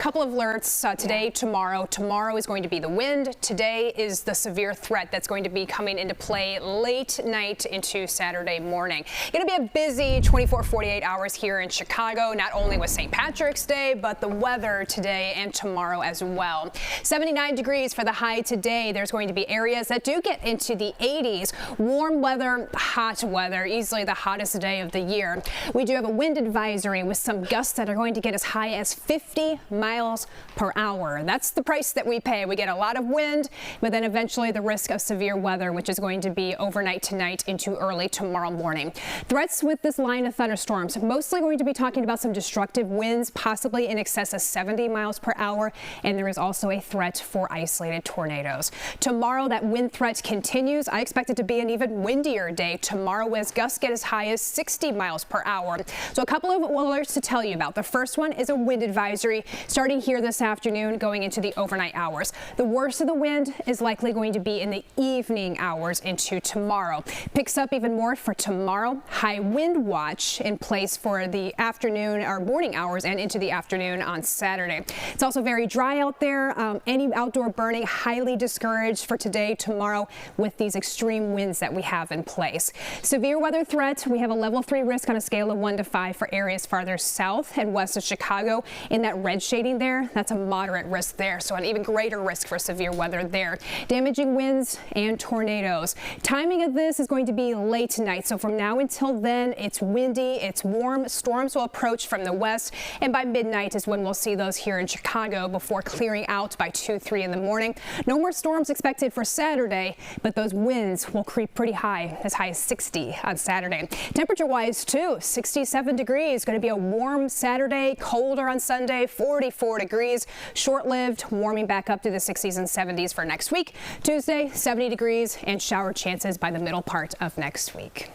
Couple of alerts today, tomorrow. Tomorrow is going to be the wind. Today is the severe threat that's going to be coming into play late night into Saturday morning. Going to be a busy 48 hours here in Chicago, not only with St. Patrick's Day, but the weather today and tomorrow as well. 79 degrees for the high today. There's going to be areas that do get into the 80s. Warm weather, hot weather, easily the hottest day of the year. We do have a wind advisory with some gusts that are going to get as high as 50 miles per hour. That's the price that we pay. We get a lot of wind, but then eventually the risk of severe weather, which is going to be overnight tonight into early tomorrow morning. Threats with this line of thunderstorms, mostly going to be talking about some destructive winds, possibly in excess of 70 miles per hour, and there is also a threat for isolated tornadoes. Tomorrow, that wind threat continues. I expect it to be an even windier day tomorrow as gusts get as high as 60 miles per hour. So a couple of alerts to tell you about. The first one is a wind advisory starting here this afternoon going into the overnight hours. The worst of the wind is likely going to be in the evening hours into tomorrow. Picks up even more for tomorrow. High wind watch in place for the afternoon or morning hours and into the afternoon on Saturday. It's also very dry out there. Any outdoor burning highly discouraged for today, tomorrow with these extreme winds that we have in place. Severe weather threat. We have a level 3 risk on a scale of 1 to 5 for areas farther south and west of Chicago. In that red shading there, that's a moderate risk there, so an even greater risk for severe weather there. Damaging winds and tornadoes. Timing of this is going to be late tonight, so from now until then, it's windy, it's warm. Storms will approach from the west, and by midnight is when we'll see those here in Chicago before clearing out by 2, 3 in the morning. No more storms expected for Saturday, but those winds will creep pretty high as 60 on Saturday. Temperature-wise, too, 67 degrees. Going to be a warm Saturday, colder on Sunday, 44 degrees. Short-lived, warming back up to the 60s and 70s for next week. Tuesday, 70 degrees and shower chances by the middle part of next week.